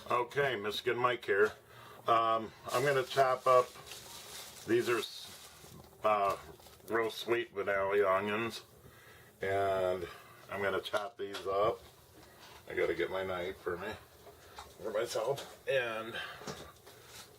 Okay, Michigan Mike here. I'm going to chop up, these are real sweet vanilla onions, and I'm going to chop these up. I got to get my knife for myself, and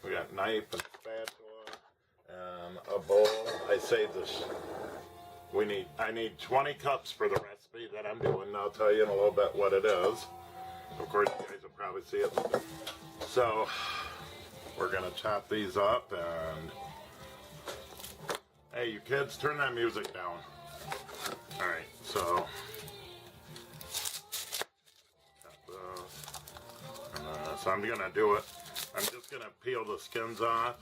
we got knife and spatula and a bowl. I saved this. I need 20 cups for the recipe that I'm doing. I'll tell you in a little bit what it is. Of course, you guys will probably see it. So, we're gonna chop these up, and hey, you kids, turn that music down. All right, so chop those. And, so I'm gonna do it. I'm just gonna peel the skins off,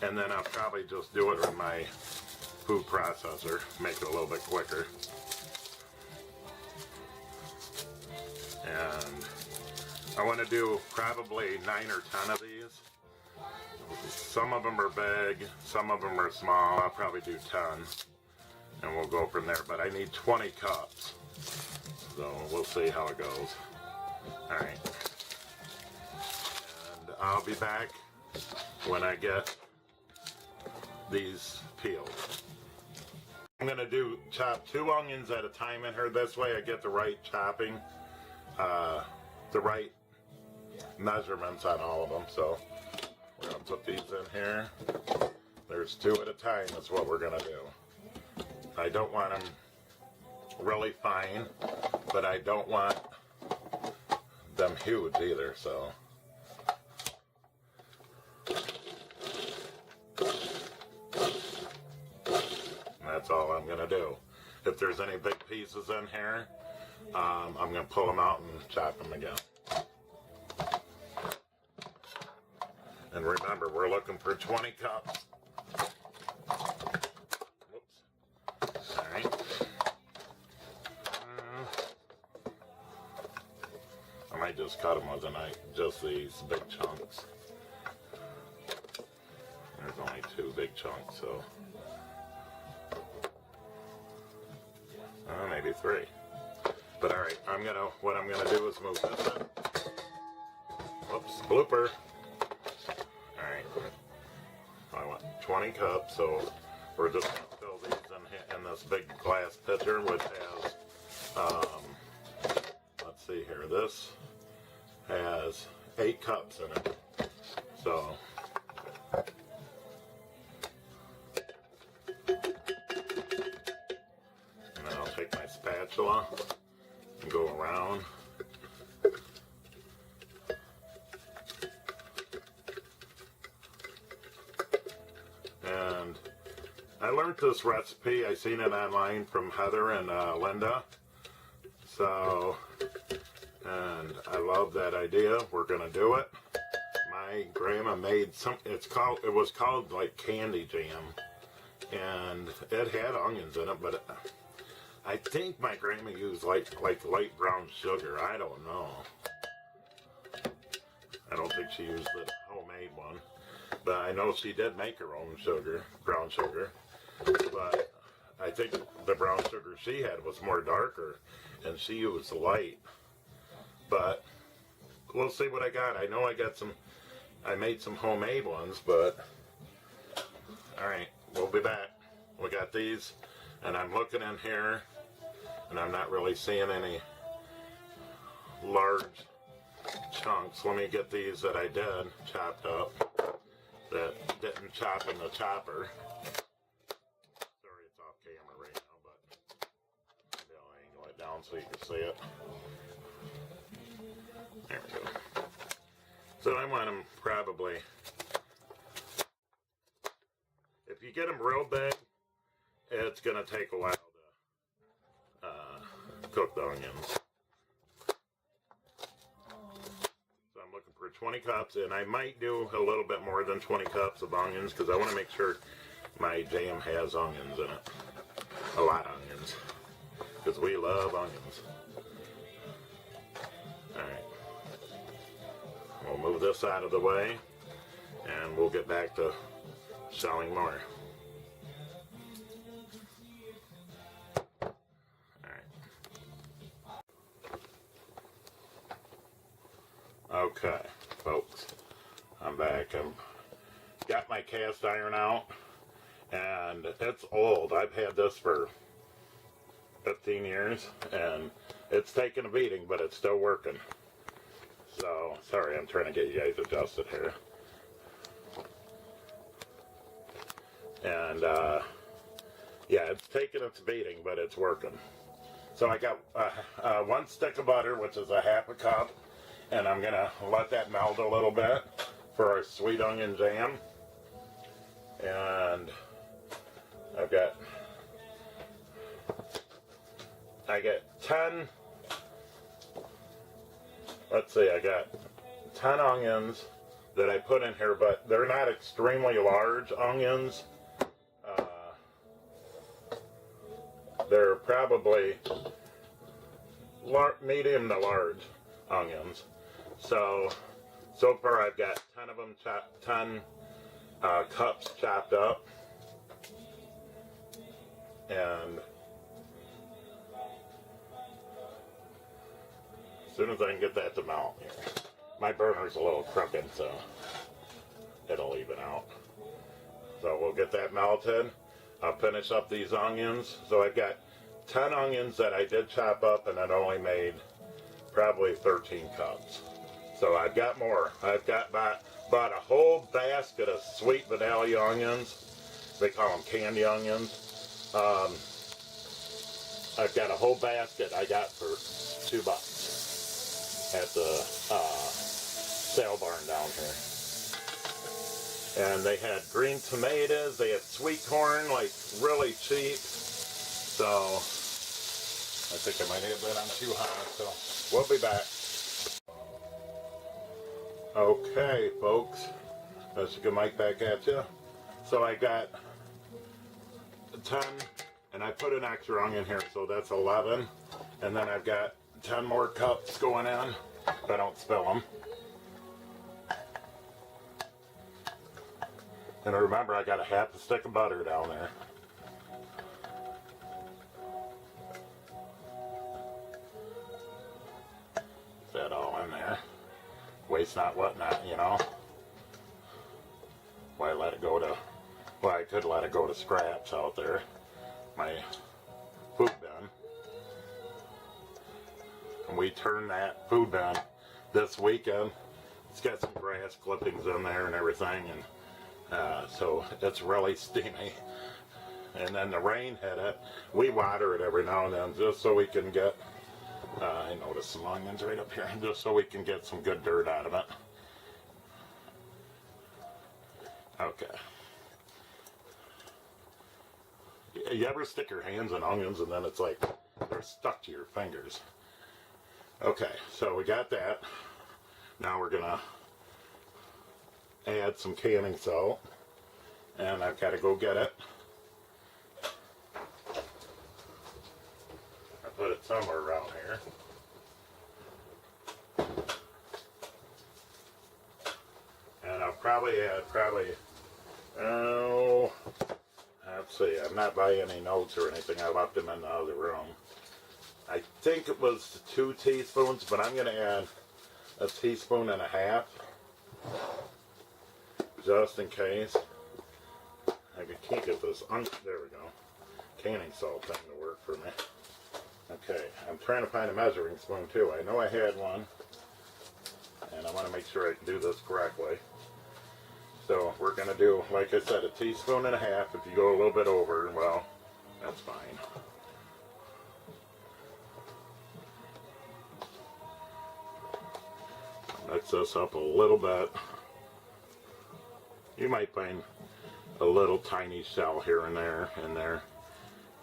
and then I'll probably just do it in my food processor, make it a little bit quicker. And I want to do probably 9 or 10 of these. Some of them are big, some of them are small. I'll probably do 10, and we'll go from there. But I need 20 cups, so we'll see how it goes. All right, and I'll be back when I get these peeled. I'm gonna chop 2 onions at a time in here. This way I get the right chopping, the right measurements on all of them. So we're gonna put these in here. There's 2 at a time is what we're gonna do. I don't want them really fine, but I don't want them huge either, so. That's all I'm gonna do. If there's any big pieces in here, I'm gonna pull them out and chop them again. And remember, we're looking for 20 cups. Whoops. All right. I might just cut them with a knife, just these big chunks. There's only 2 big chunks, so. Maybe 3. But all right, what I'm gonna do is move this in. Whoops, blooper. All right, I want 20 cups, so we're just gonna fill these in this big glass pitcher, which has, let's see here, this has 8 cups in it. So. Take my spatula and go around. And I learned this recipe. I seen it online from Heather and Linda. So, and I love that idea. We're gonna do it. My grandma made it was called like candy jam, and it had onions in it, but I think my grandma used like light brown sugar. I don't know. I don't think she used the homemade one. But I know she did make her own sugar, brown sugar. But I think the brown sugar she had was more darker, and she used light. But we'll see what I got. I know I made some homemade ones, but alright, we'll be back. We got these, and I'm looking in here, and I'm not really seeing any large chunks. Let me get these that I did chopped up that didn't chop in the chopper. Sorry, it's off camera right now, but maybe I'll angle it down so you can see it. There we go. So I want them probably, if you get them real big, it's going to take a while to cook the onions. So I'm looking for 20 cups, and I might do a little bit more than 20 cups of onions because I want to make sure my jam has onions in it. A lot of onions, because we love onions. Alright. We'll move this out of the way, and we'll get back to selling more. Okay, folks, I'm back. I've got my cast iron out, and it's old. I've had this for 15 years, and it's taken a beating, but it's still working. So, sorry, I'm trying to get you guys adjusted here. And, yeah, it's taken its beating, but it's working. So I got 1 stick of butter, which is a half a cup, and I'm gonna let that melt a little bit for our sweet onion jam. And I got 10, let's see, I got 10 onions that I put in here, but they're not extremely large onions. They're probably medium to large onions. So far I've got 10 of them, 10 cups chopped up. And as soon as I can get that to melt here. My burner's a little crooked, so it'll even out. So we'll get that melted. I'll finish up these onions. So I've got 10 onions that I did chop up, and it only made probably 13 cups. So I've got more. I've got bought a whole basket of sweet vanilla onions. They call them candy onions. I've got a whole basket I got for $2 at the sale barn down here. And they had green tomatoes, they had sweet corn, like really cheap. So I think I might have that on too hot, so we'll be back. Okay, folks, let's get Mike back at you. So I got 10, and I put an extra onion here, so that's 11. And then I've got 10 more cups going in, if I don't spill them. And remember, I got a half a stick of butter down there. Get that all in there. Waste not, what not, you know. Why let it go to, well, I could let it go to scraps out there. My food bin. And we turned that food bin this weekend. It's got some grass clippings in there and everything, and so it's really steamy. And then the rain hit it. We water it every now and then just so we can get, I noticed some onions right up here, just so we can get some good dirt out of it. Okay. You ever stick your hands in onions and then it's like they're stuck to your fingers? Okay, so we got that. Now we're gonna add some canning salt, and I've got to go get it. I put it somewhere around here. And I'll probably add let's see, I'm not by any notes or anything. I left them in the other room. I think it was 2 teaspoons, but I'm going to add a teaspoon and a half. Just in case. I can't get this, there we go, canning salt thing to work for me. Okay, I'm trying to find a measuring spoon too. I know I had one, and I want to make sure I can do this correctly. So we're going to do, like I said, a teaspoon and a half. If you go a little bit over, well, that's fine. Mix this up a little bit. You might find a little tiny shell here and there in there,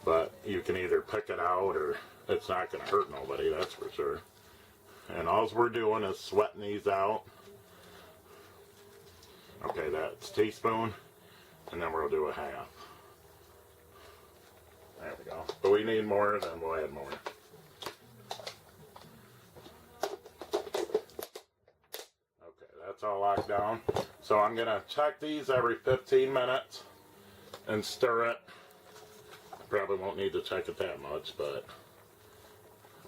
but you can either pick it out or it's not going to hurt nobody, that's for sure. And all we're doing is sweating these out. Okay, that's a teaspoon, and then we'll do a half. There we go. But we need more, then we'll add more. Okay, that's all locked down. So I'm going to check these every 15 minutes and stir it. Probably won't need to check it that much, but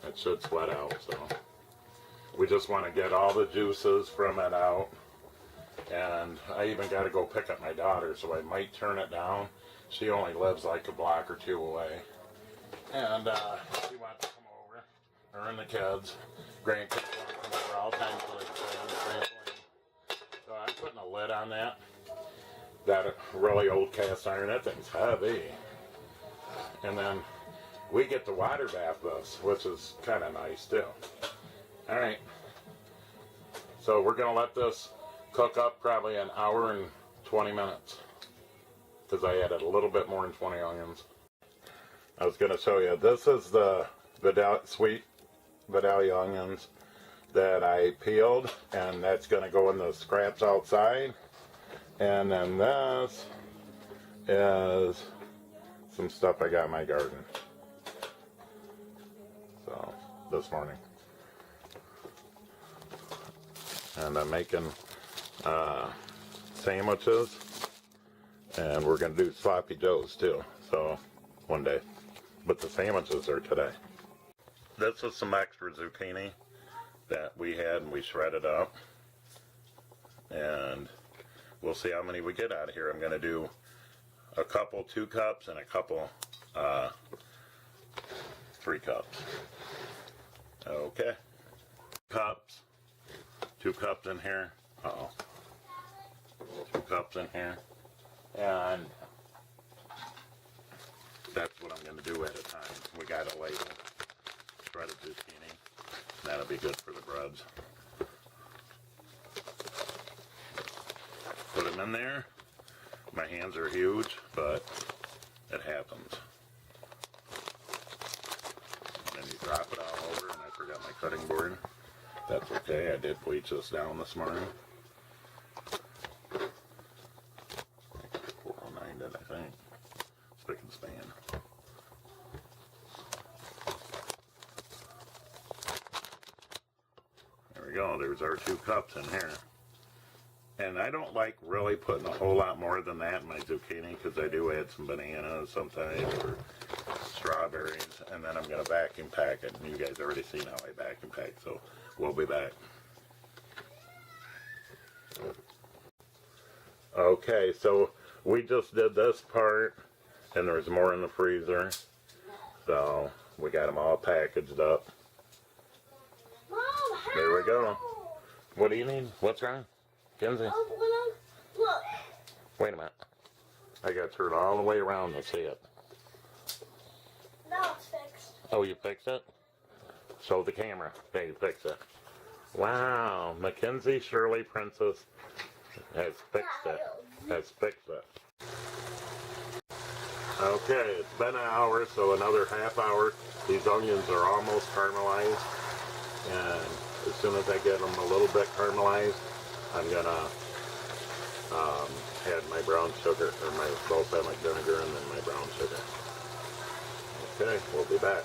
it should sweat out, so. we just want to get all the juices from it out. And I even got to go pick up my daughter, so I might turn it down. She only lives like a block or two away. And she wants to come over. Her and the kids. Grandkids want to come over all times for like trampoline. So I'm putting a lid on that. That really old cast iron. That thing's heavy. And then we get to water bath this, which is kind of nice too. Alright. So we're going to let this cook up probably an hour and 20 minutes. Because I added a little bit more than 20 onions. I was going to show you. This is the sweet Vidalia onions that I peeled. And that's going to go in the scraps outside. And then this is some stuff I got in my garden. So, this morning. And I'm making sandwiches. And we're going to do sloppy joes too. So, one day. But the sandwiches are today. This was some extra zucchini that we had and we shredded up. And we'll see how many we get out of here. I'm going to do a couple 2 cups and a couple 3 cups. Okay. Cups. 2 cups in here. Uh-oh. 2 cups in here. And that's what I'm going to do at a time. We got a label. Shredded zucchini. That'll be good for the breads. Put them in there. My hands are huge, but it happens. And then you drop it all over, and I forgot my cutting board. That's okay, I did bleach this down this morning. 409 did, I think. Spick and span. There we go, there's our 2 cups in here. And I don't like really putting a whole lot more than that in my zucchini because I do add some bananas sometimes or strawberries. And then I'm going to vacuum pack it. And you guys already seen how I vacuum pack, so we'll be back. Okay, so we just did this part and there's more in the freezer. So we got them all packaged up. There we go. What do you need? What's wrong? Kenzie? Look. Wait a minute. I got to turn all the way around to see it. Now it's fixed. Oh, you fixed it? Show the camera. There, you fixed it. Wow. Mackenzie Shirley Princess has fixed it. Has fixed it. Okay, it's been an hour, so another half hour. These onions are almost caramelized. And as soon as I get them a little bit caramelized, I'm gonna add my brown sugar, or my balsamic vinegar, and then my brown sugar. Okay, we'll be back.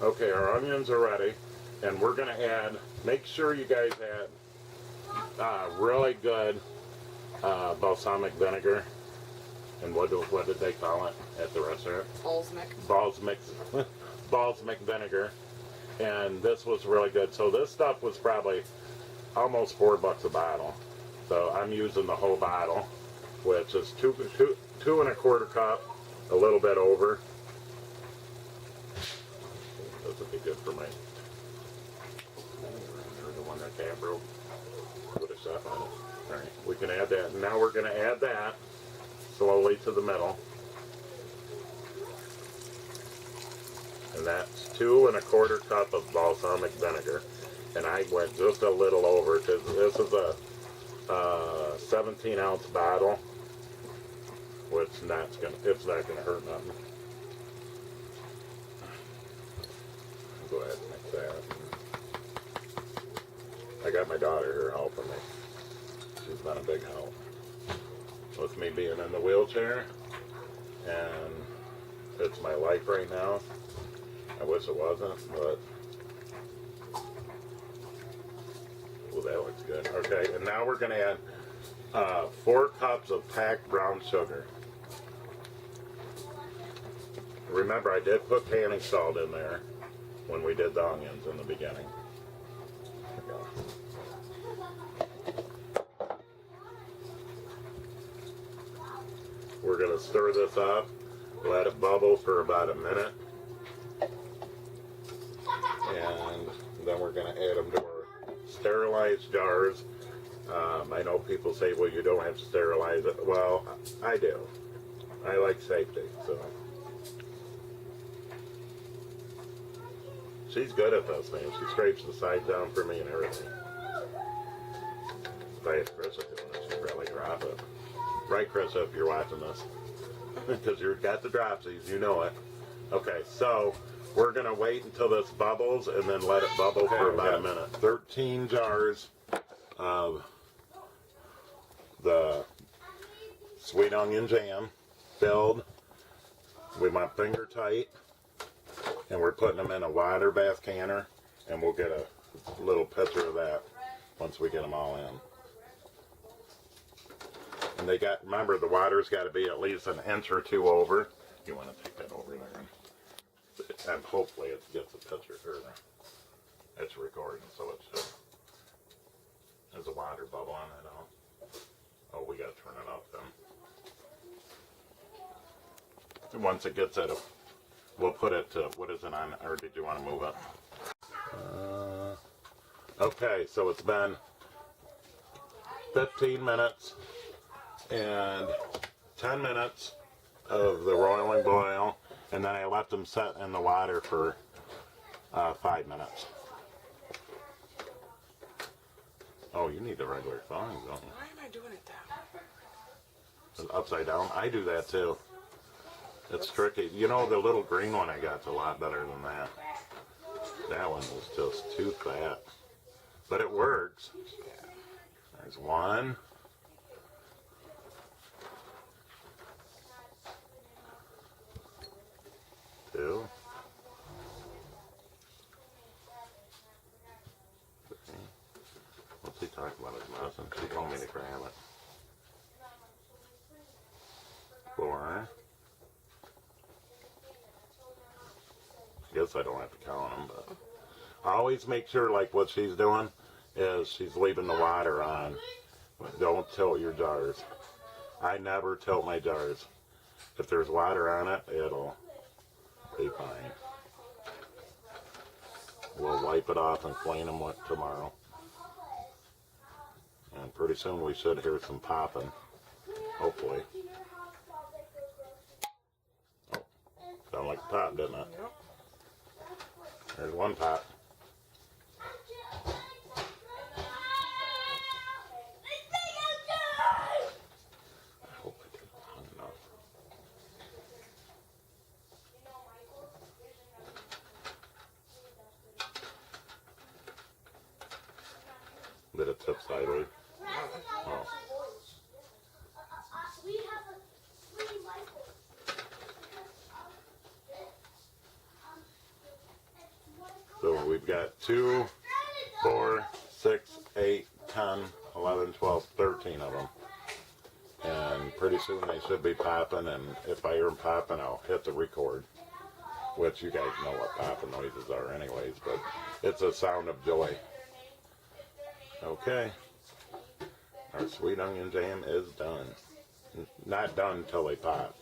Okay, our onions are ready, and we're gonna add, make sure you guys add really good balsamic vinegar. And what did they call it at the restaurant? Balsamic vinegar. And this was really good. So this stuff was probably almost $4 a bottle. So I'm using the whole bottle, which is two and a quarter cup, a little bit over. This would be good for my the one that cat broke. Put a chef on it. Alright, we can add that. And now we're gonna add that slowly to the middle. And that's 2 and a quarter cup of balsamic vinegar. And I went just a little over because this is a 17-ounce bottle, which it's not gonna hurt nothing. Go ahead and mix that. I got my daughter here helping me. She's been a big help with me being in the wheelchair, and it's my life right now. I wish it wasn't, but well, that looks good. Okay, and now we're going to add 4 cups of packed brown sugar. Remember, I did put canning salt in there when we did the onions in the beginning. We're going to stir this up, let it bubble for about a minute, and then we're going to add them to our sterilized jars. I know people say, well, you don't have to sterilize it. Well, I do. I like safety, so. She's good at this, man. She scrapes the sides down for me and everything. If I had Krista doing it, she'd probably drop it. Right, Krista, if you're watching this. Because you've got the dropsies, you know it. Okay, so we're going to wait until this bubbles and then let it bubble for about a minute. 13 jars of the sweet onion jam filled. We want finger tight. And we're putting them in a water bath canner. And we'll get a little picture of that once we get them all in. And they got, remember, the water's got to be at least an inch or two over. You want to take that over there. And hopefully it gets a picture here. It's recording, so it should. There's a water bubble on it all. Oh, we got to turn it up then. And once it gets at a, we'll put it to, what is it on, or did you want to move it? Okay, so it's been 15 minutes and 10 minutes of the roiling boil, and then I left them set in the water for 5 minutes. Oh, you need the regular thongs, don't you? Why am I doing it that? Upside down. I do that too. It's tricky. You know, the little green one I got's a lot better than that. That one was just too fat. But it works. There's one. Two. Three. What's he talking about his mouse? And she told me to grab it. 4. I guess I don't have to count them, but always make sure, like what she's doing, is she's leaving the water on. Don't tilt your jars. I never tilt my jars. If there's water on it, it'll be fine. We'll wipe it off and clean them tomorrow. And pretty soon we should hear some popping. Hopefully. Oh, sounded like a pop, didn't it? Yep. There's one pop. I hope I did it long enough. Did it tip sideways? Oh. So we've got 2, 4, 6, 8, 10, 11, 12, 13 of them. And pretty soon they should be popping, and if I hear them popping, I'll hit the record. Which you guys know what popping noises are anyways, but it's a sound of joy. Okay. Our sweet onion jam is done. Not done till they pop.